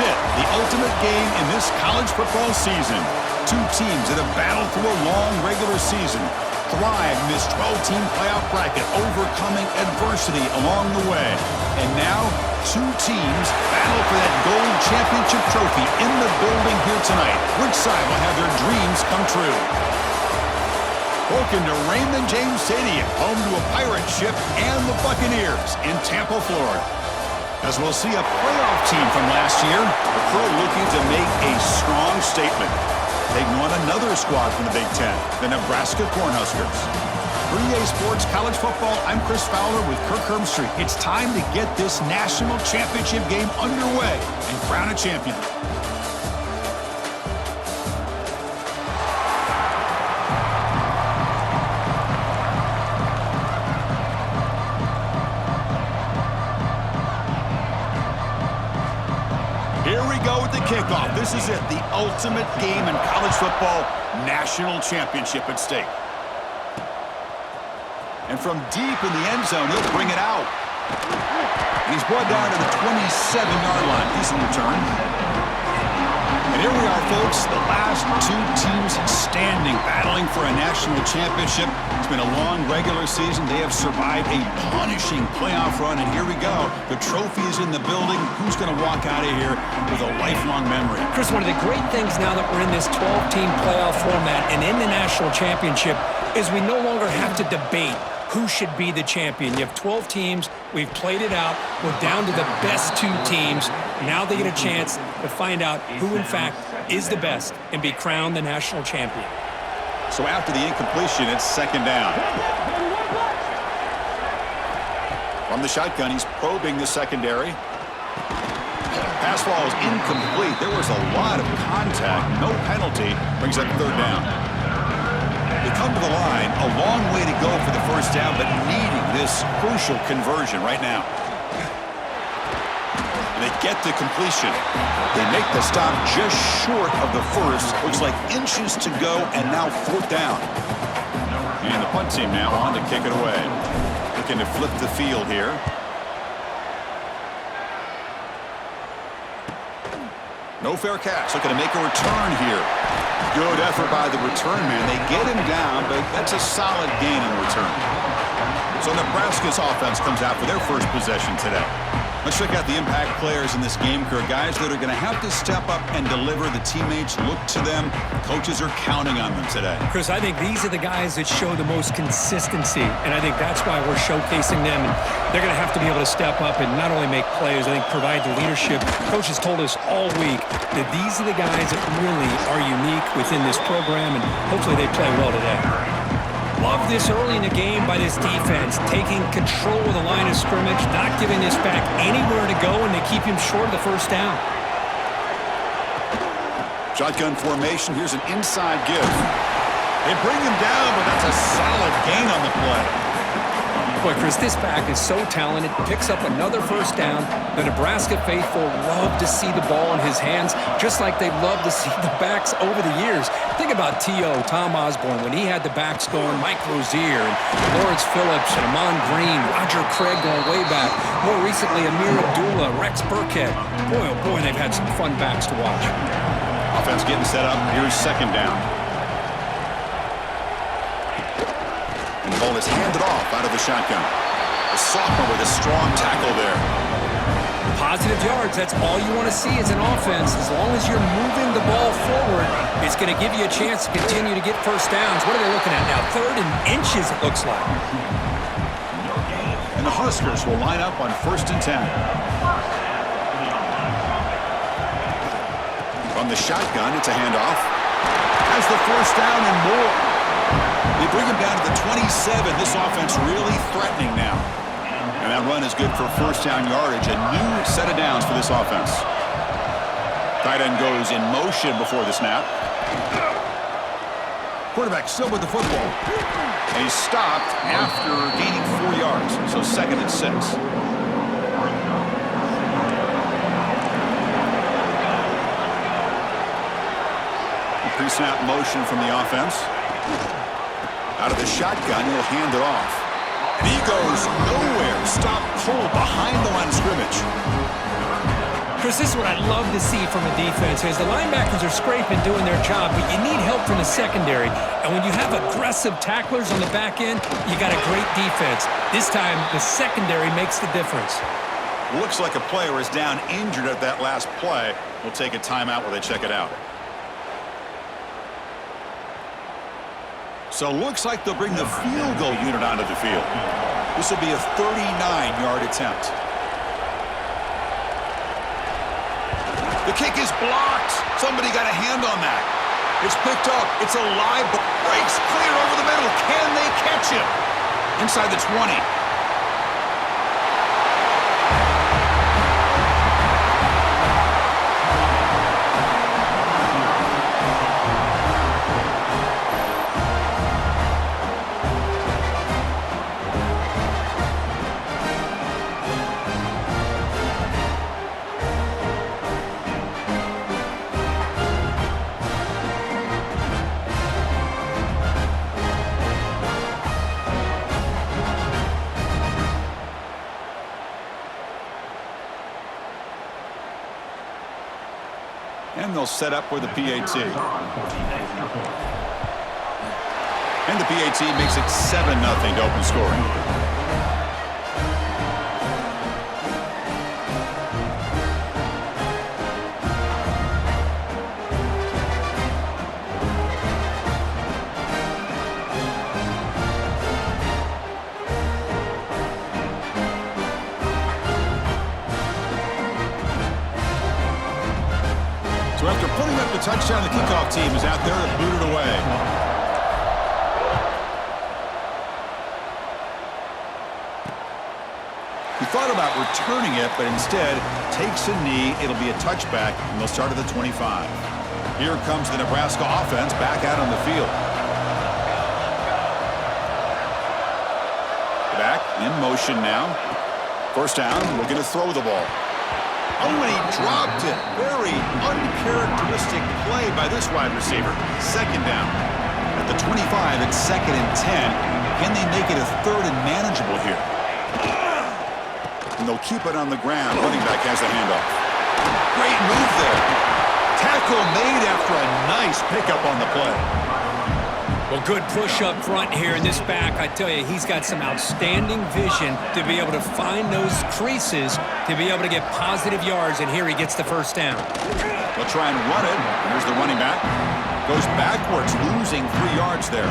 it, the ultimate game in this college football season. Two teams that have battled through a long regular season, thrived in this 12-team playoff bracket, overcoming adversity along the way. And now, two teams battle for that gold championship trophy in the building here tonight. Which side will have their dreams come true? Welcome to Raymond James Stadium, home to a pirate ship and the Buccaneers in Tampa, Florida. As we'll see a playoff team from last year, the Crew looking to make a strong statement. Taking on another squad from the Big Ten, the Nebraska Cornhuskers. 3A Sports College Football, I'm Chris Fowler with Kirk Herbstreit. It's time to get this national championship game underway and crown a champion. Here we go with the kickoff. This is it, the ultimate game in college football, national championship at stake. And from deep in the end zone, he'll bring it out. And he's brought down to the 27-yard line. Decent return. And here we are, folks, the last two teams standing, battling for a national championship. It's been a long regular season. They have survived a punishing playoff run, and here we go. The trophy is in the building. Who's going to walk out of here with a lifelong memory? Chris, one of the great things now that we're in this 12-team playoff format and in the national championship is we no longer have to debate who should be the champion. You have 12 teams. We've played it out. We're down to the best two teams. Now they get a chance to find out who, in fact, is the best and be crowned the national champion. So after the incompletion, it's second down. From the shotgun, he's probing the secondary. Pass ball is incomplete. There was a lot of contact. No penalty. Brings up third down. They come to the line, a long way to go for the first down, but needing this crucial conversion right now. And they get the completion. They make the stop just short of the first. Looks like inches to go, and now fourth down. And the punt team now on to kick it away. Looking to flip the field here. No fair catch. Looking to make a return here. Good effort by the return man. They get him down, but that's a solid gain in return. So Nebraska's offense comes out for their first possession today. Let's check out the impact players in this game, guys that are going to have to step up and deliver. The teammates look to them. Coaches are counting on them today. Chris, I think these are the guys that show the most consistency, and I think that's why we're showcasing them. And they're going to have to be able to step up and not only make plays, I think provide the leadership. Coaches told us all week that these are the guys that really are unique within this program, and hopefully they play well today. Love this early in the game by this defense, taking control of the line of scrimmage, not giving this back anywhere to go, and they keep him short of the first down. Shotgun formation. Here's an inside give. They bring him down, but that's a solid gain on the play. Boy, Chris, this back is so talented. Picks up another first down. The Nebraska faithful love to see the ball in his hands, just like they love to see the backs over the years. Think about T.O., Tom Osborne, when he had the backs going, Mike Rozier, and Lawrence Phillips, and Amon Green, Roger Craig going way back. More recently, Amir Abdullah, Rex Burkhead. Boy, oh boy, they've had some fun backs to watch. Offense getting set up. Here's second down. And the ball is handed off out of the shotgun. The sophomore with a strong tackle there. Positive yards, that's all you want to see as an offense. As long as you're moving the ball forward, it's going to give you a chance to continue to get first downs. What are they looking at now? Third and inches, it looks like. And the Huskers will line up on 1st and 10. From the shotgun, it's a handoff. Has the first down and more. They bring him down to the 27. This offense really threatening now. And that run is good for first down yardage. A new set of downs for this offense. Tight end goes in motion before the snap. Quarterback still with the football. And he's stopped after gaining 4 yards. So 2nd and 6. Pre-snap motion from the offense. Out of the shotgun, he'll hand it off. And he goes nowhere. Stop cold behind the line of scrimmage. Chris, this is what I love to see from a defense is the linebackers are scraping, doing their job, but you need help from the secondary. And when you have aggressive tacklers on the back end, you got a great defense. This time, the secondary makes the difference. Looks like a player is down injured at that last play. We'll take a timeout while they check it out. So looks like they'll bring the field goal unit onto the field. This will be a 39-yard attempt. The kick is blocked. Somebody got a hand on that. It's picked up. It's a live ball. Breaks clear over the middle. Can they catch him? Inside the 20. And they'll set up with the PAT. And the PAT makes it 7-0 to open scoring. So after putting up the touchdown, the kickoff team is out there to boot it away. He thought about returning it, but instead takes a knee. It'll be a touchback, and they'll start at the 25. Here comes the Nebraska offense back out on the field. Back in motion now. First down, looking to throw the ball. Oh, and he dropped it. Very uncharacteristic play by this wide receiver. Second down. At the 25, it's 2nd and 10. Can they make it a 3rd and manageable here? And they'll keep it on the ground. Running back has the handoff. Great move there. Tackle made after a nice pickup on the play. Well, good push up front here in this back. I tell you, he's got some outstanding vision to be able to find those creases, to be able to get positive yards, and here he gets the first down. They'll try and run it. Here's the running back. Goes backwards, losing 3 yards there.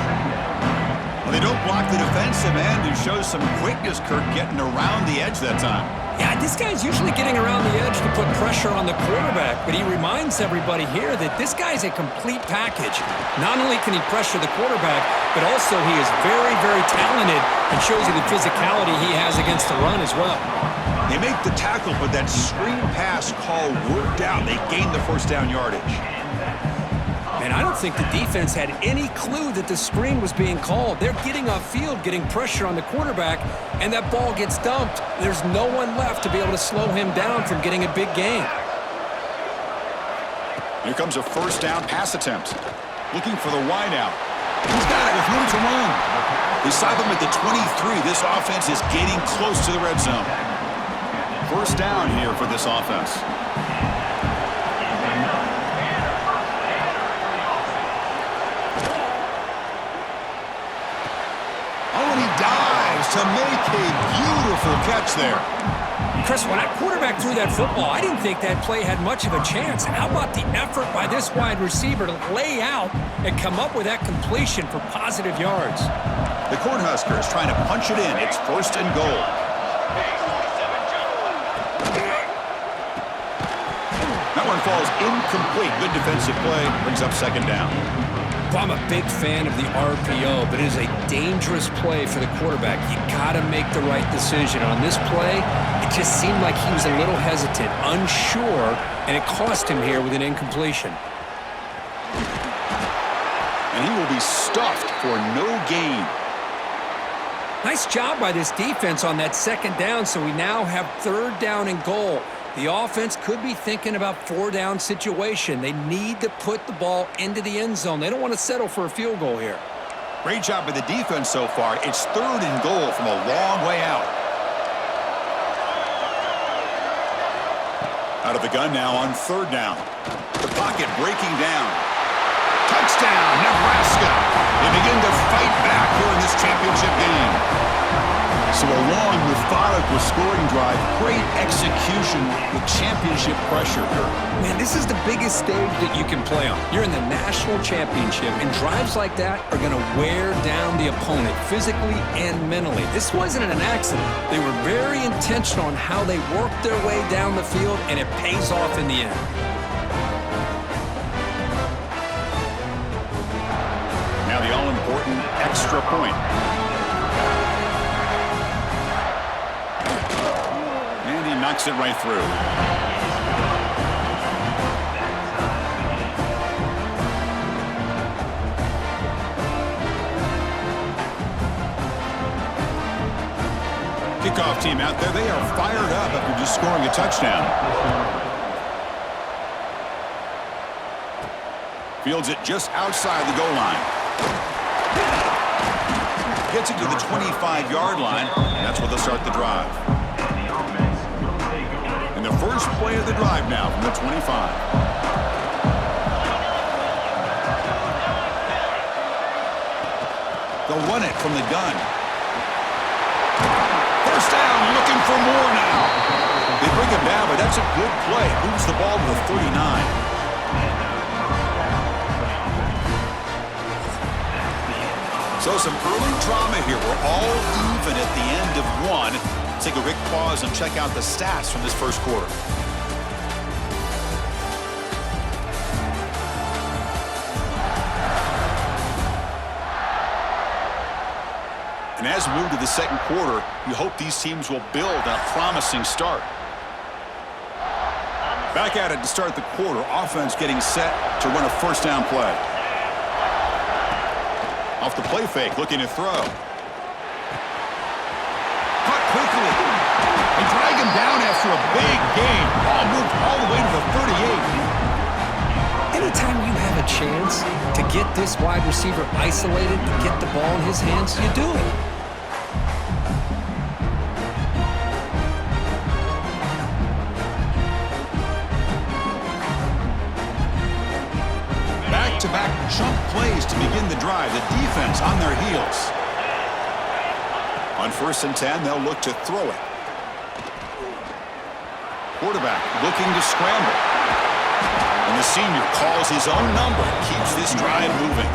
Well, they don't block the defensive end, who shows some quickness, Kirk, getting around the edge that time. Yeah, this guy's usually getting around the edge to put pressure on the quarterback, but he reminds everybody here that this guy's a complete package. Not only can he pressure the quarterback, but also he is very, very talented and shows you the physicality he has against the run as well. They make the tackle, but that screen pass call worked out. They gained the first down yardage. Man, I don't think the defense had any clue that the screen was being called. They're getting off field, getting pressure on the quarterback, and that ball gets dumped. There's no one left to be able to slow him down from getting a big gain. Here comes a first down pass attempt. Looking for the wideout. He's got it with room to run. They stop him at the 23. This offense is getting close to the red zone. First down here for this offense. To make a beautiful catch there. Chris, when that quarterback threw that football, I didn't think that play had much of a chance. How about the effort by this wide receiver to lay out and come up with that completion for positive yards? The Cornhuskers trying to punch it in. It's 1st and goal. That one falls incomplete. Good defensive play. Brings up 2nd down. Well, I'm a big fan of the RPO, but it is a dangerous play for the quarterback. You got to make the right decision. On this play, it just seemed like he was a little hesitant, unsure, and it cost him here with an incompletion. And he will be stuffed for no gain. Nice job by this defense on that 2nd down, so we now have 3rd down and goal. The offense could be thinking about 4-down situation. They need to put the ball into the end zone. They don't want to settle for a field goal here. Great job by the defense so far. It's 3rd and goal from a long way out. Out of the gun now on third down. The pocket breaking down. Touchdown, Nebraska. They begin to fight back here in this championship game. So a long, methodical scoring drive. Great execution with championship pressure. Man, this is the biggest stage that you can play on. You're in the national championship, and drives like that are going to wear down the opponent physically and mentally. This wasn't an accident. They were very intentional on how they worked their way down the field, and it pays off in the end. Now the all-important extra point. And he knocks it right through. Kickoff team out there. They are fired up after just scoring a touchdown. Fields it just outside the goal line. Gets it to the 25-yard line, and that's where they'll start the drive. And the first play of the drive now from the 25. They'll run it from the gun. First down, looking for more now. They bring him down, but that's a good play. Moves the ball to the 39. So some early drama here. We're all even at the end of one. Take a quick pause and check out the stats from this first quarter. And as we move to the second quarter, you hope these teams will build on a promising start. Back at it to start the quarter. Offense getting set to run a first down play. Off the play fake, looking to throw. Cut quickly. And drag him down after a big gain. Ball moved all the way to the 38. Anytime you have a chance to get this wide receiver isolated, to get the ball in his hands, you do it. Back-to-back jump plays to begin the drive. The defense on their heels. On 1st and 10, they'll look to throw it. Quarterback looking to scramble. And the senior calls his own number and keeps this drive moving.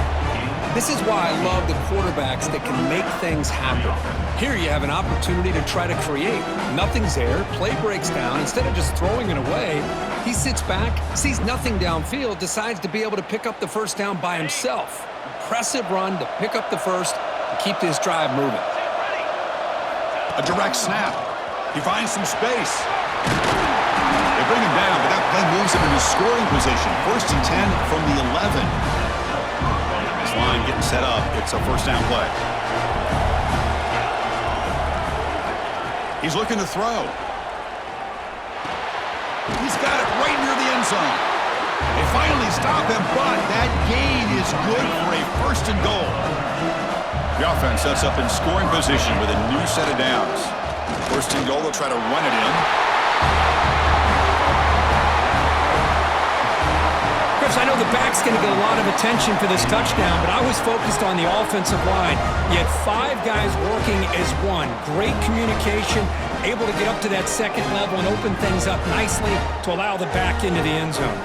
This is why I love the quarterbacks that can make things happen. Here you have an opportunity to try to create. Nothing's there. Play breaks down. Instead of just throwing it away, he sits back, sees nothing downfield, decides to be able to pick up the first down by himself. Impressive run to pick up the first and keep this drive moving. A direct snap. He finds some space. They bring him down, but that play moves him into scoring position. 1st and 10 from the 11. This line getting set up. It's a first down play. He's looking to throw. He's got it right near the end zone. They finally stop him, but that gain is good for a 1st and goal. The offense sets up in scoring position with a new set of downs. 1st and goal, they'll try to run it in. Chris, I know the back's going to get a lot of attention for this touchdown, but I was focused on the offensive line. You had 5 guys working as one. Great communication, able to get up to that second level and open things up nicely to allow the back into the end zone.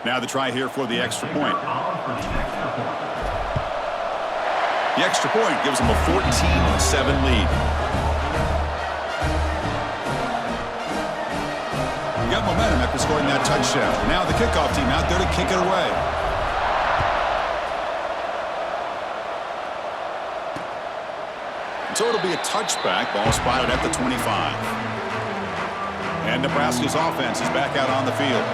Now the try here for the extra point. The extra point gives them a 14-7 lead. You got momentum after scoring that touchdown. Now the kickoff team out there to kick it away. So it'll be a touchback. Ball spotted at the 25. And Nebraska's offense is back out on the field.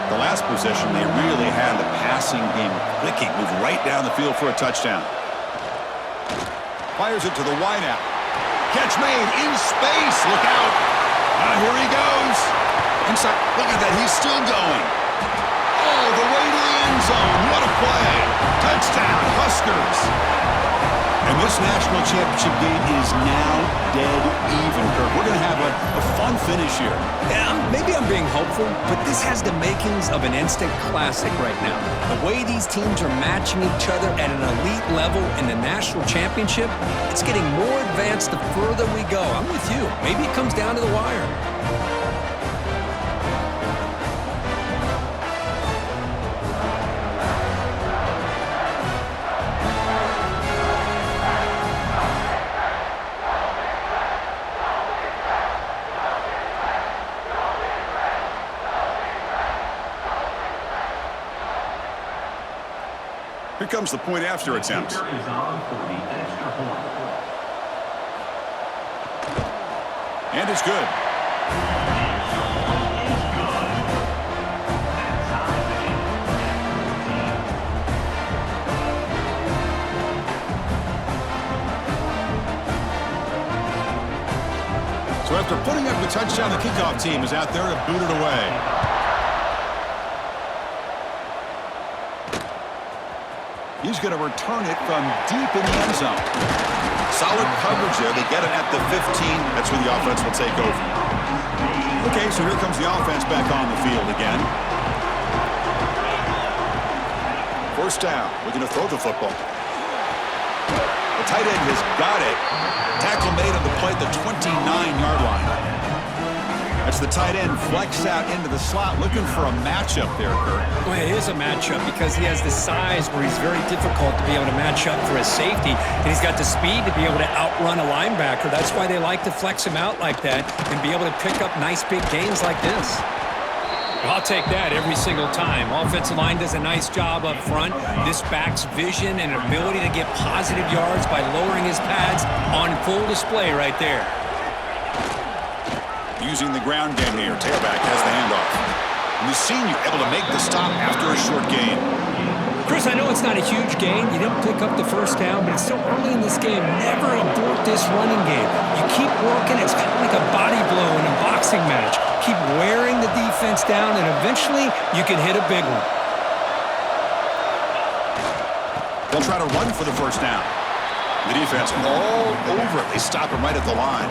The last possession, they really had the passing game clicking, moved right down the field for a touchdown. Fires it to the wideout. Catch made in space. Look out. Here he goes. Inside. Look at that. He's still going. Oh, the way to the end zone. What a play. Touchdown, Huskers. And this national championship game is now dead even, Kirk. We're going to have a fun finish here. Yeah, maybe I'm being hopeful, but this has the makings of an instant classic right now. The way these teams are matching each other at an elite level in the national championship, it's getting more advanced the further we go. I'm with you. Maybe it comes down to the wire. Here comes the point after attempt. And it's good. So after putting up the touchdown, the kickoff team is out there to boot it away. He's going to return it from deep in the end zone. Solid coverage there. They get it at the 15. That's where the offense will take over. Okay, so here comes the offense back on the field again. First down. Looking to throw the football. The tight end has got it. Tackle made on the play at the 29-yard line. That's the tight end flex out into the slot, looking for a matchup there, Kurt. Well, it is a matchup because he has the size where he's very difficult to be able to match up for his safety, and he's got the speed to be able to outrun a linebacker. That's why they like to flex him out like that and be able to pick up nice big gains like this. I'll take that every single time. Offensive line does a nice job up front. This back's vision and ability to get positive yards by lowering his pads on full display right there. Using the ground game here. Tailback has the handoff. And the senior able to make the stop after a short gain. Chris, I know it's not a huge gain. You didn't pick up the first down, but it's still early in this game. Never abort this running game. You keep working. It's kind of like a body blow in a boxing match. Keep wearing the defense down, and eventually you can hit a big one. They'll try to run for the first down. The defense all over it. They stop him right at the line.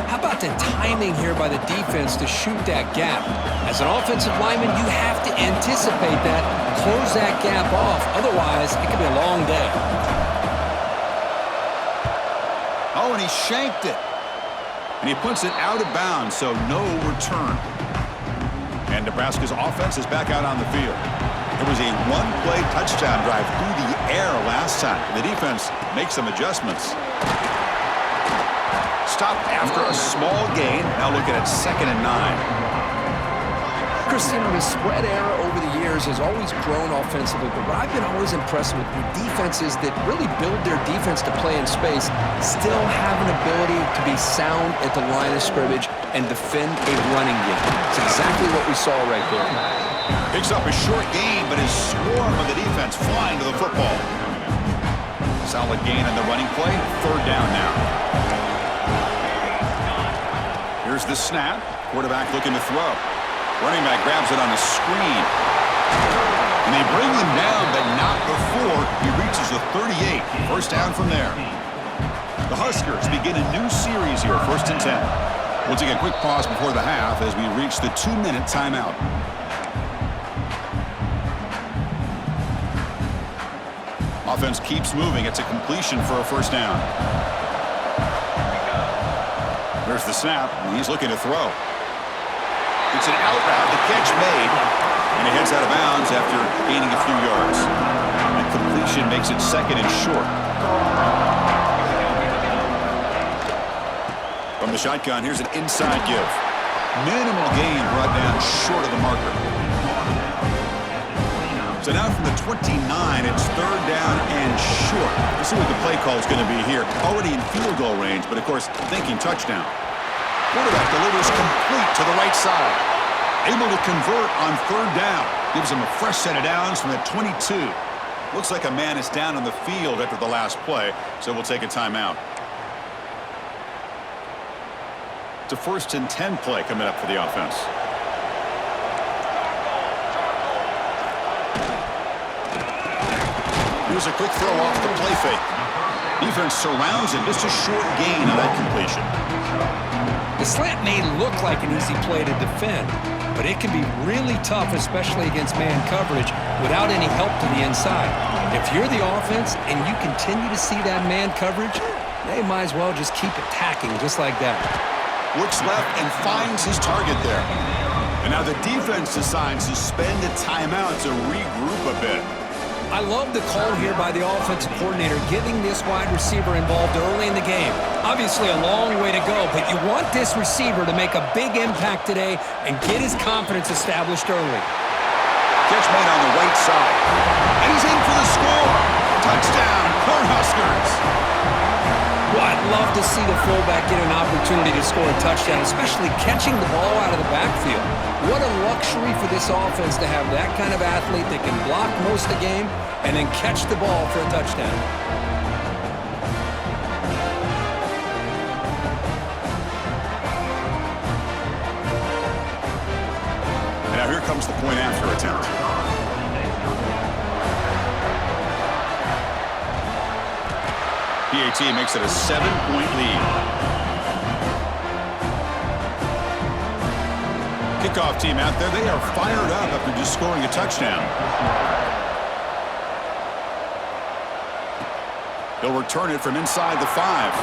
How about the timing here by the defense to shoot that gap? As an offensive lineman, you have to anticipate that, close that gap off. Otherwise, it could be a long day. Oh, and he shanked it. And he puts it out of bounds, so no return. And Nebraska's offense is back out on the field. It was a one-play touchdown drive through the air last time. The defense makes some adjustments. Stopped after a small gain. Now looking at 2nd and 9. Chris, the spread era over the years has always grown offensively, but what I've been always impressed with defenses that really build their defense to play in space still have an ability to be sound at the line of scrimmage and defend a running game. It's exactly what we saw right there. Picks up a short gain, but his swarm of the defense flying to the football. Solid gain on the running play. 3rd down now. Here's the snap. Quarterback looking to throw. Running back grabs it on a screen. And they bring him down, but not before he reaches the 38. First down from there. The Huskers begin a new series here, 1st and 10. We'll take a quick pause before the half as we reach the 2-minute timeout. Offense keeps moving. It's a completion for a first down. There's the snap, and he's looking to throw. It's an out route, the catch made, and he heads out of bounds after gaining a few yards. And completion makes it 2nd and short. From the shotgun, here's an inside give. Minimal gain brought down short of the marker. So now from the 29, it's 3rd down and short. Let's see what the play call is going to be here. Already in field goal range, but of course, thinking touchdown. Quarterback delivers complete to the right side. Able to convert on 3rd down. Gives him a fresh set of downs from the 22. Looks like a man is down on the field after the last play, so we'll take a timeout. It's a 1st and 10 play coming up for the offense. Here's a quick throw off the play fake. Defense surrounds him. Just a short gain on that completion. The slant may look like an easy play to defend, but it can be really tough, especially against man coverage, without any help to the inside. If you're the offense and you continue to see that man coverage, they might as well just keep attacking just like that. Looks left and finds his target there. And now the defense decides to spend a timeout to regroup a bit. I love the call here by the offensive coordinator, getting this wide receiver involved early in the game. Obviously a long way to go, but you want this receiver to make a big impact today and get his confidence established early. Catch made on the right side. And he's in for the score. Touchdown, Cornhuskers. Well, I'd love to see the fullback get an opportunity to score a touchdown, especially catching the ball out of the backfield. What a luxury for this offense to have that kind of athlete that can block most of the game and then catch the ball for a touchdown. And now here comes the point after attempt. PAT makes it a 7-point lead. Kickoff team out there, they are fired up after just scoring a touchdown. They'll return it from inside the 5.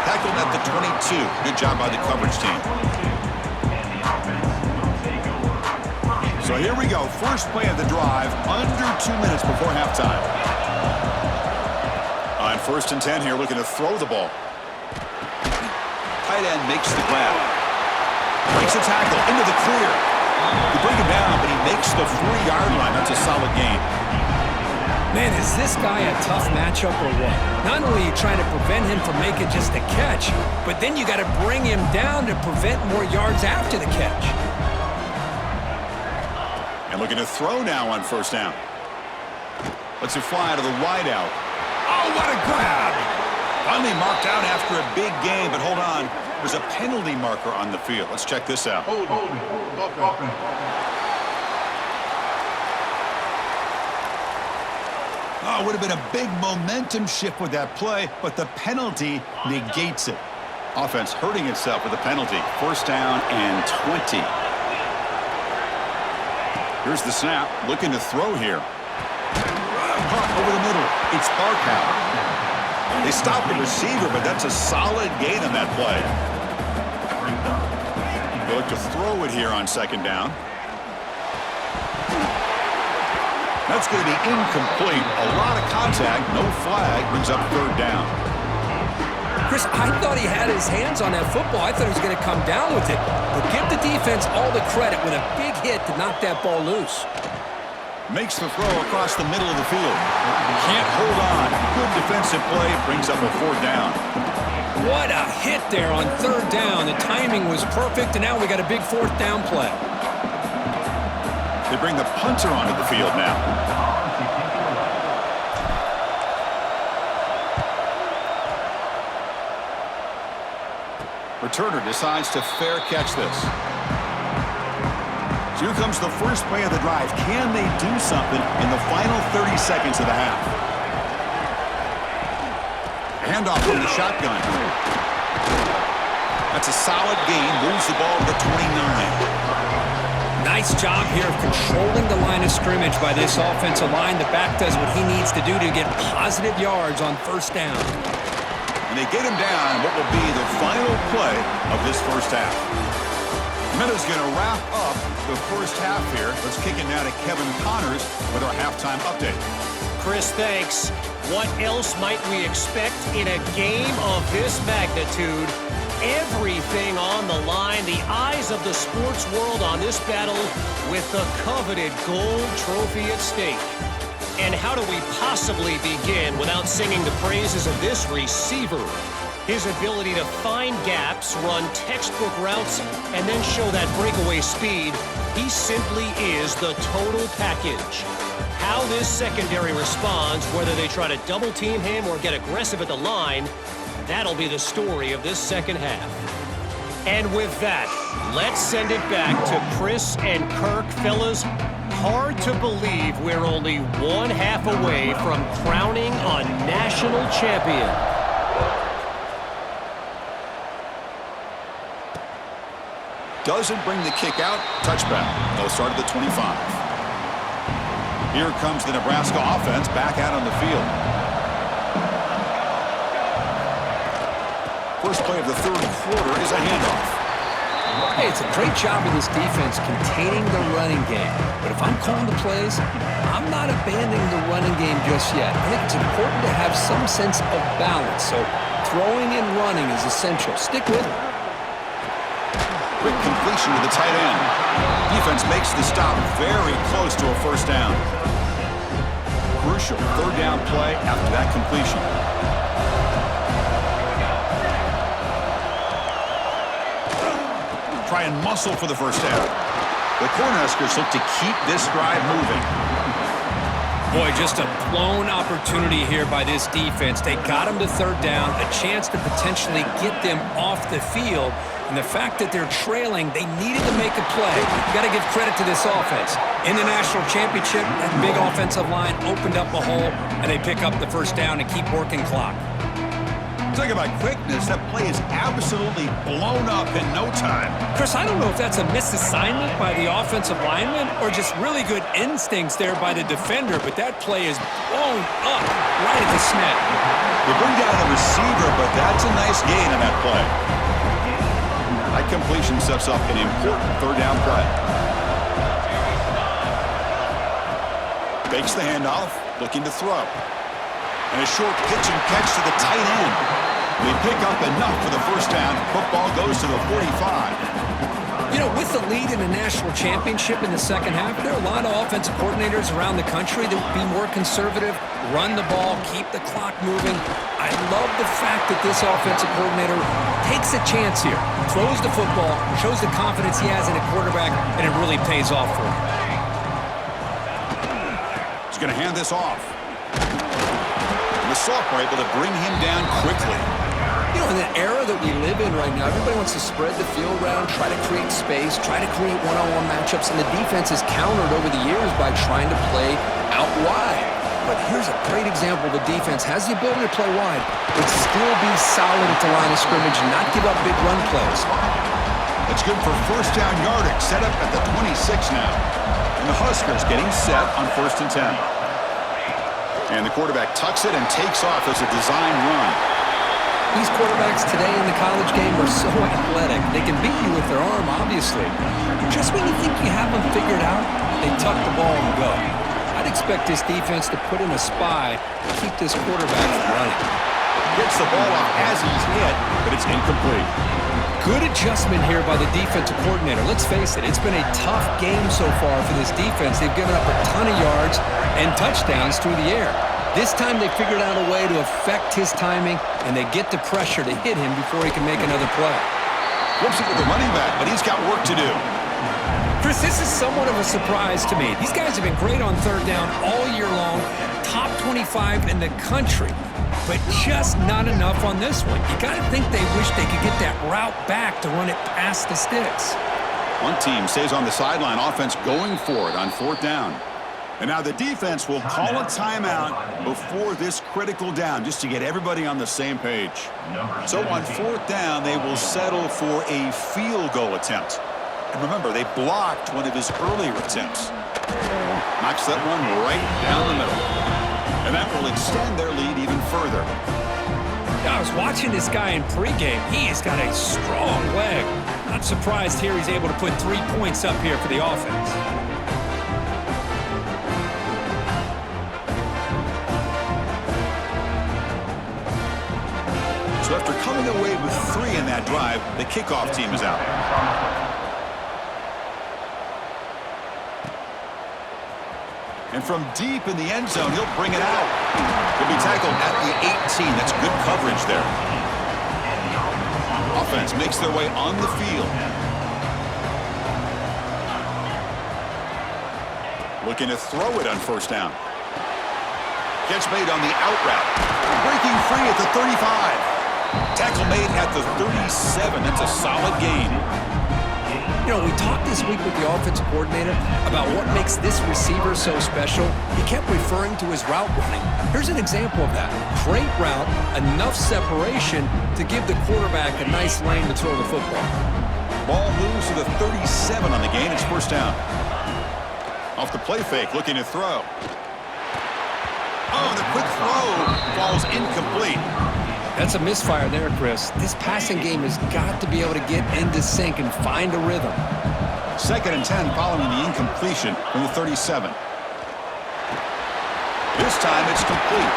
Tackled at the 22. Good job by the coverage team. So here we go. First play of the drive, under 2 minutes before halftime. On 1st and 10 here, looking to throw the ball. Tight end makes the grab. Breaks a tackle into the clear. You bring him down, but he makes the 3-yard line. That's a solid gain. Man, is this guy a tough matchup or what? Not only are you trying to prevent him from making just a catch, but then you got to bring him down to prevent more yards after the catch. And looking to throw now on 1st down. Lets it fly to the wideout. Oh, what a grab! Finally marked out after a big gain, but hold on. There's a penalty marker on the field. Let's check this out. Oh, it would have been a big momentum shift with that play, but the penalty negates it. Offense hurting itself with a penalty. 1st down and 20. Here's the snap. Looking to throw here. Over the middle. It's Barkow. They stop the receiver, but that's a solid gain on that play. They look to throw it here on 2nd down. That's going to be incomplete. A lot of contact, no flag, brings up 3rd down. Chris, I thought he had his hands on that football. I thought he was going to come down with it. But give the defense all the credit with a big hit to knock that ball loose. Makes the throw across the middle of the field. Can't hold on. Good defensive play. Brings up a 4th down. What a hit there on 3rd down. The timing was perfect, and now we got a big 4th down play. They bring the punter onto the field now. Returner decides to fair catch this. So here comes the first play of the drive. Can they do something in the final 30 seconds of the half? Handoff from the shotgun. That's a solid gain. Moves the ball to the 29. Nice job here of controlling the line of scrimmage by this offensive line. The back does what he needs to do to get positive yards on 1st down. And they get him down what will be the final play of this 1st half. Meadows going to wrap up the 1st half here. Let's kick it now to Kevin Connors with our halftime update. Chris, thanks. What else might we expect in a game of this magnitude? Everything on the line, the eyes of the sports world on this battle with the coveted gold trophy at stake. And how do we possibly begin without singing the praises of this receiver? His ability to find gaps, run textbook routes, and then show that breakaway speed, he simply is the total package. How this secondary responds, whether they try to double team him or get aggressive at the line, that'll be the story of this 2nd half. And with that, let's send it back to Chris and Kirk. Fellas, hard to believe we're only one half away from crowning a national champion. Doesn't bring the kick out. Touchback. They'll start at the 25. Here comes the Nebraska offense back out on the field. First play of the third quarter is a handoff. Hey, it's a great job of this defense containing the running game. But if I'm calling the plays, I'm not abandoning the running game just yet. I think it's important to have some sense of balance. So throwing and running is essential. Stick with it. Quick completion to the tight end. Defense makes the stop very close to a first down. Crucial third down play after that completion. Try and muscle for the first down. The Cornhuskers look to keep this drive moving. Boy, just a blown opportunity here by this defense. They got them to third down, a chance to potentially get them off the field. And the fact that they're trailing, they needed to make a play. You got to give credit to this offense. In the national championship, that big offensive line opened up a hole, and they pick up the first down and keep working clock. Talk about quickness. That play is absolutely blown up in no time. Chris, I don't know if that's a misassignment by the offensive lineman or just really good instincts there by the defender, but that play is blown up right at the snap. They bring down the receiver, but that's a nice gain on that play. That completion sets up an important third down play. Fakes the handoff, looking to throw. And a short pitch and catch to the tight end. They pick up enough for the first down. Football goes to the 45. You know, with the lead in the national championship in the second half, there are a lot of offensive coordinators around the country that would be more conservative, run the ball, keep the clock moving. I love the fact that this offensive coordinator takes a chance here, throws the football, shows the confidence he has in a quarterback, and it really pays off for him. He's going to hand this off. The Sophomore able to bring him down quickly. You know, in the era that we live in right now, everybody wants to spread the field around, try to create space, try to create one-on-one matchups, and the defense is countered over the years by trying to play out wide. But here's a great example. The defense has the ability to play wide, but still be solid at the line of scrimmage and not give up big run plays. It's good for first down yardage, set up at the 26 now. And the Huskers getting set on 1st and 10. And the quarterback tucks it and takes off as a design run. These quarterbacks today in the college game are so athletic. They can beat you with their arm, obviously. Just when you think you have them figured out, they tuck the ball and go. I'd expect this defense to put in a spy to keep this quarterback from running. Gets the ball off as he's hit, but it's incomplete. Good adjustment here by the defensive coordinator. Let's face it, it's been a tough game so far for this defense. They've given up a ton of yards and touchdowns through the air. This time they figured out a way to affect his timing, and they get the pressure to hit him before he can make another play. Flips it with the running back, but he's got work to do. Chris, this is somewhat of a surprise to me. These guys have been great on third down all year long, top 25 in the country, but just not enough on this one. You got to think they wish they could get that route back to run it past the sticks. One team stays on the sideline, offense going for it on 4th down. And now the defense will call a timeout before this critical down, just to get everybody on the same page. So on 4th down, they will settle for a field goal attempt. And remember, they blocked one of his earlier attempts. Knocks that one right down the middle. And that will extend their lead even further. I was watching this guy in pregame. He has got a strong leg. Not surprised here he's able to put 3 points up here for the offense. So after coming away with 3 in that drive, the kickoff team is out. And from deep in the end zone, he'll bring it out. He'll be tackled at the 18. That's good coverage there. Offense makes their way on the field. Looking to throw it on 1st down. Catch made on the out route. Breaking free at the 35. Tackle made at the 37. That's a solid gain. You know, we talked this week with the offensive coordinator about what makes this receiver so special. He kept referring to his route running. Here's an example of that. Great route, enough separation to give the quarterback a nice lane to throw the football. Ball moves to the 37 on the gain. It's first down. Off the play fake, looking to throw. Oh, the quick throw falls incomplete. That's a misfire there, Chris. This passing game has got to be able to get into sync and find a rhythm. 2nd and 10 following the incompletion from the 37. This time it's complete.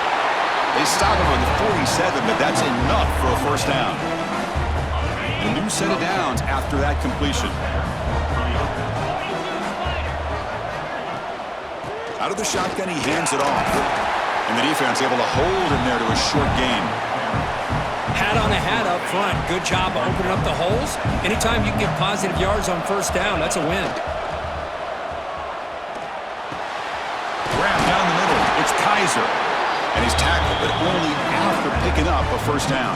They stop him with the 47, but that's enough for a first down. A new set of downs after that completion. Out of the shotgun, he hands it off. And the defense able to hold him there to a short gain. Hat on a hat up front. Good job of opening up the holes. Anytime you can get positive yards on first down, that's a win. Grab down the middle. It's Kaiser. And he's tackled, but only after picking up a first down.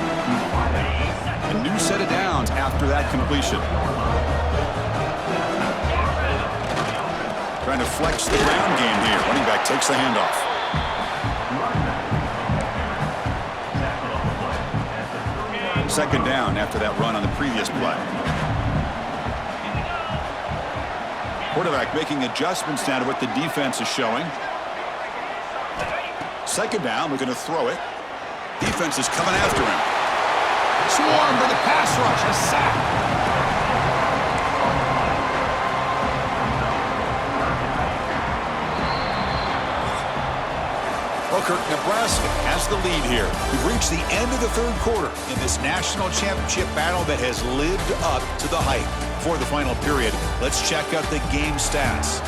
A new set of downs after that completion. Trying to flex the ground game here. Running back takes the handoff. Second down after that run on the previous play. Quarterback making adjustments now to what the defense is showing. Second down, we're going to throw it. Defense is coming after him. Swarmed with a pass rush, a sack. Booker, Nebraska has the lead here. We've reached the end of the third quarter in this national championship battle that has lived up to the hype. For the final period, let's check out the game stats.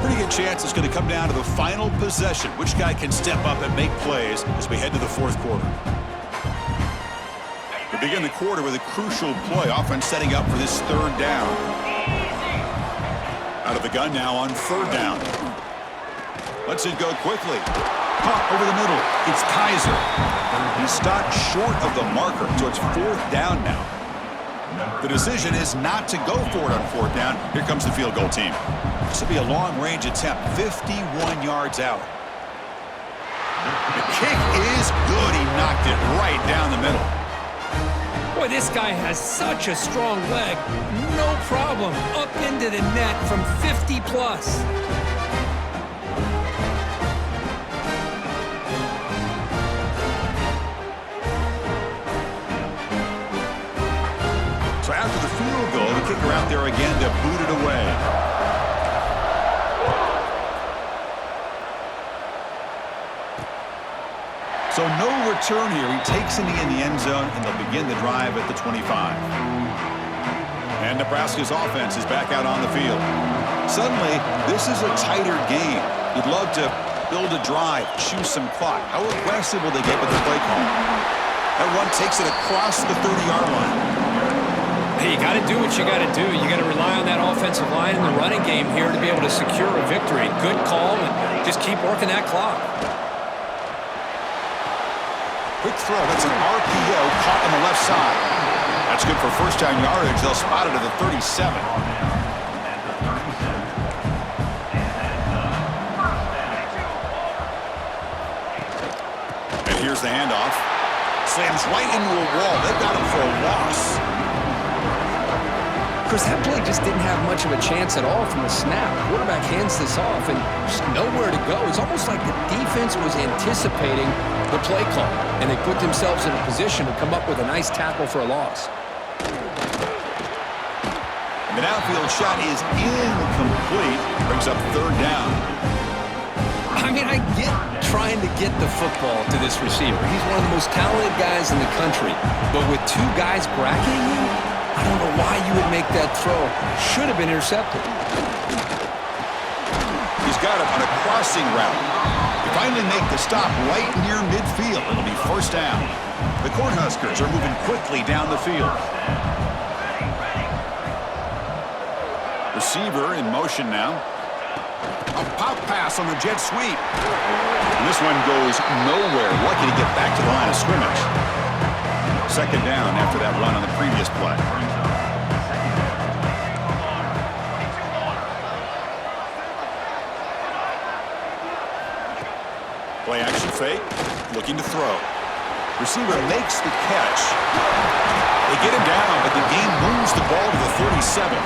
Pretty good chance it's going to come down to the final possession. Which guy can step up and make plays as we head to the fourth quarter. We begin the quarter with a crucial play. Offense setting up for this third down. Out of the gun now on third down. Lets it go quickly. Caught over the middle. It's Kaiser. He stopped short of the marker, so it's fourth down now. The decision is not to go for it on fourth down. Here comes the field goal team. This will be a long-range attempt, 51 yards out. The kick is good. He knocked it right down the middle. Boy, this guy has such a strong leg. No problem. Up into the net from 50 plus. So after the field goal, the kicker out there again to boot it away. So no return here. He takes it in the end zone, and they'll begin the drive at the 25. And Nebraska's offense is back out on the field. Suddenly, this is a tighter game. You'd love to build a drive, choose some clock. How aggressive will they get with the play call? That run takes it across the 30-yard line. Hey, you got to do what you got to do. You got to rely on that offensive line in the running game here to be able to secure a victory. Good call, and just keep working that clock. Quick throw. That's an RPO caught on the left side. That's good for first down yardage. They'll spot it at the 37. And here's the handoff. Slams right into a wall. They've got him for a loss. Chris, that play just didn't have much of a chance at all from the snap. Quarterback hands this off and just nowhere to go. It's almost like the defense was anticipating the play call, and they put themselves in a position to come up with a nice tackle for a loss. And the downfield shot is incomplete. Brings up third down. I mean, I get trying to get the football to this receiver. He's one of the most talented guys in the country. But with two guys bracketing him, I don't know why you would make that throw. Should have been intercepted. He's got him on a crossing route. They finally make the stop right near midfield. It'll be first down. The Cornhuskers are moving quickly down the field. Receiver in motion now. A pop pass on the jet sweep. And this one goes nowhere. Lucky to get back to the line of scrimmage. Second down after that run on the previous play. Play action fake. Looking to throw. Receiver makes the catch. They get him down, but the game moves the ball to the 37.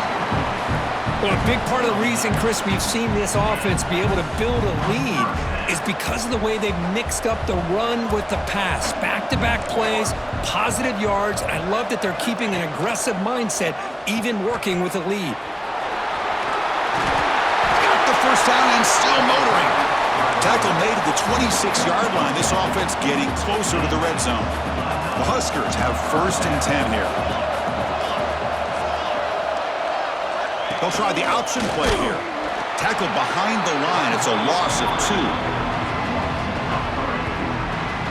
Well, a big part of the reason, Chris, we've seen this offense be able to build a lead is because of the way they've mixed up the run with the pass. Back-to-back plays, positive yards, and I love that they're keeping an aggressive mindset, even working with a lead. Got the first down and still motoring. Tackle made at the 26-yard line. This offense getting closer to the red zone. The Huskers have 1st and 10 here. They'll try the option play here. Tackle behind the line. It's a loss of 2.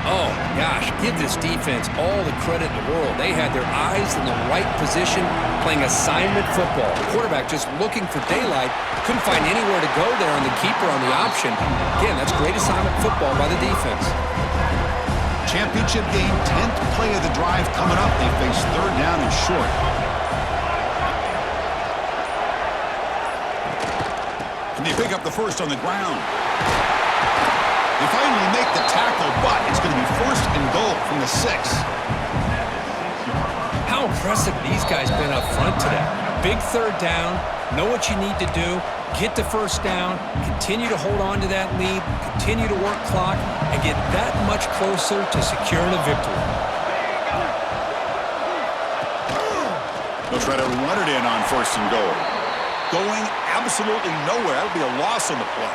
Oh, gosh, give this defense all the credit in the world. They had their eyes in the right position, playing assignment football. The quarterback just looking for daylight. Couldn't find anywhere to go there on the keeper on the option. Again, that's great assignment football by the defense. Championship game, 10th play of the drive coming up. They face 3rd down and short. And they pick up the first on the ground. They finally make the tackle, but it's going to be 1st and goal from the 6. How impressive these guys been up front today. Big 3rd down, know what you need to do, get the 1st down, continue to hold on to that lead, continue to work clock, and get that much closer to securing a victory. They'll try to run it in on 1st and goal. Going absolutely nowhere. That'll be a loss on the play.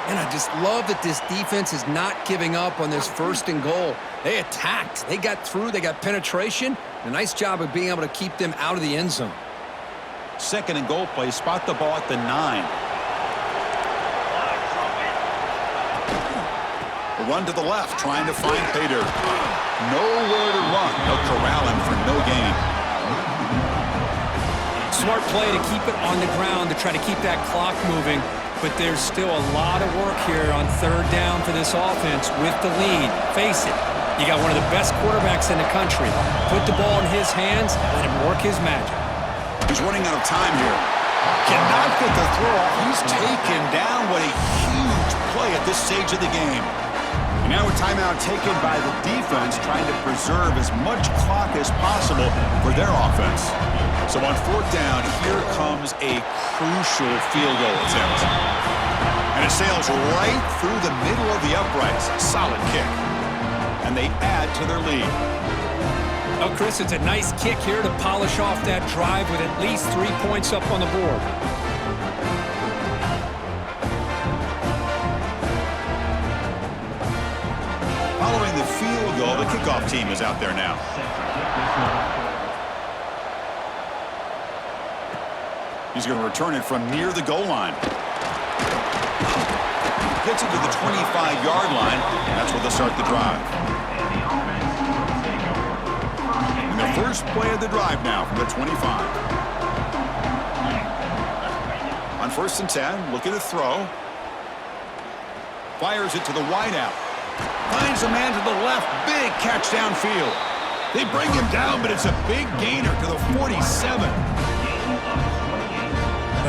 And I just love that this defense is not giving up on this 1st and goal. They attacked. They got through. They got penetration. A nice job of being able to keep them out of the end zone. 2nd and goal play. Spot the ball at the 9. A run to the left, trying to find Pater. Nowhere to run. They'll corral him for no gain. Smart play to keep it on the ground to try to keep that clock moving. But there's still a lot of work here on 3rd down for this offense with the lead. Face it, you got one of the best quarterbacks in the country. Put the ball in his hands, let him work his magic. He's running out of time here. Cannot get the throw. He's taken down. What a huge play at this stage of the game. And now a timeout taken by the defense, trying to preserve as much clock as possible for their offense. So on 4th down, here comes a crucial field goal attempt. And it sails right through the middle of the uprights. Solid kick. And they add to their lead. Oh, Chris, it's a nice kick here to polish off that drive with at least 3 points up on the board. Following the field goal, the kickoff team is out there now. He's going to return it from near the goal line. Gets it to the 25-yard line, and that's where they'll start the drive. And the first play of the drive now from the 25. On 1st and 10, looking to throw. Fires it to the wideout. Finds a man to the left. Big catch downfield. They bring him down, but it's a big gainer to the 47.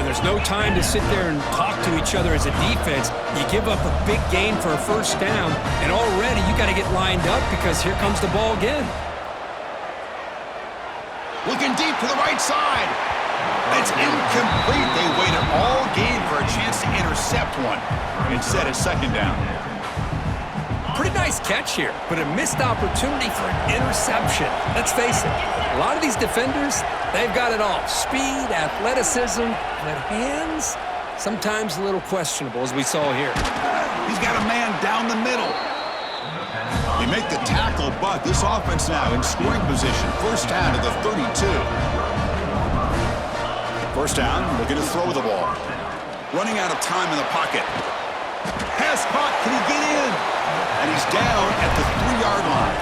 There's no time to sit there and talk to each other as a defense. You give up a big gain for a 1st down, and already you got to get lined up because here comes the ball again. Looking deep to the right side. It's incomplete. They waited all game for a chance to intercept one. Instead, it's 2nd down. Pretty nice catch here, but a missed opportunity for an interception. Let's face it, a lot of these defenders, they've got it all. Speed, athleticism, but hands, sometimes a little questionable, as we saw here. He's got a man down the middle. They make the tackle, but this offense now in scoring position. 1st down to the 32. 1st down, looking to throw the ball. Running out of time in the pocket. Pass caught, can he get in? And he's down at the 3-yard line.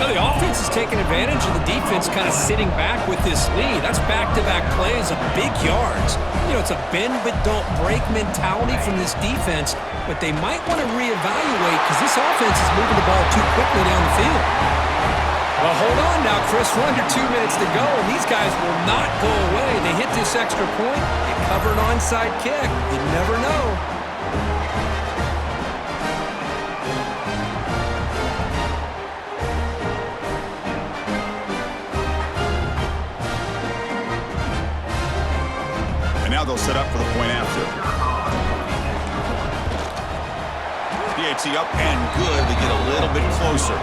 Now, the offense is taking advantage of the defense kind of sitting back with this lead. That's back-to-back plays of big yards. You know, it's a bend-but-don't-break mentality from this defense, but they might want to reevaluate because this offense is moving the ball too quickly down the field. Well, hold on now, Chris. We're under 2 minutes to go, and these guys will not go away. They hit this extra point, they cover an onside kick. You never know. And now they'll set up for the point after. PAT up and good. They get a little bit closer.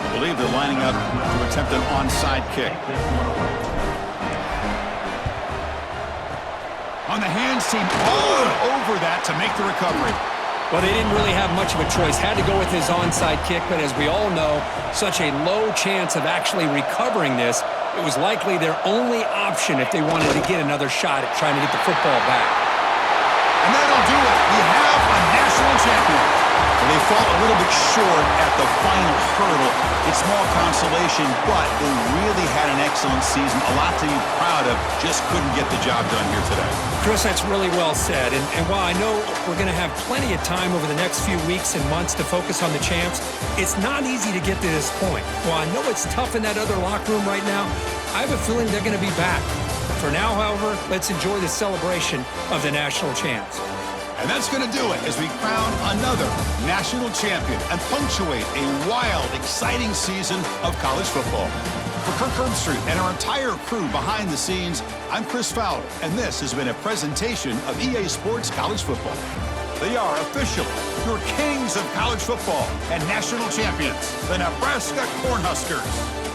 I believe they're lining up to attempt an onside kick. On the hands team, all over that to make the recovery. Well, they didn't really have much of a choice. Had to go with his onside kick, but as we all know, such a low chance of actually recovering this. It was likely their only option if they wanted to get another shot at trying to get the football back. And that'll do it. We have a national champion. Well, they fall a little bit short at the final hurdle. It's small consolation, but they really had an excellent season. A lot to be proud of. Just couldn't get the job done here today. Chris, that's really well said. And while I know we're going to have plenty of time over the next few weeks and months to focus on the champs, it's not easy to get to this point. While I know it's tough in that other locker room right now, I have a feeling they're going to be back. For now, however, let's enjoy the celebration of the national champs. And that's going to do it as we crown another national champion and punctuate a wild, exciting season of college football. For Kirk Herbstreit and our entire crew behind the scenes, I'm Chris Fowler, and this has been a presentation of EA Sports College Football. They are officially your kings of college football and national champions, the Nebraska Cornhuskers.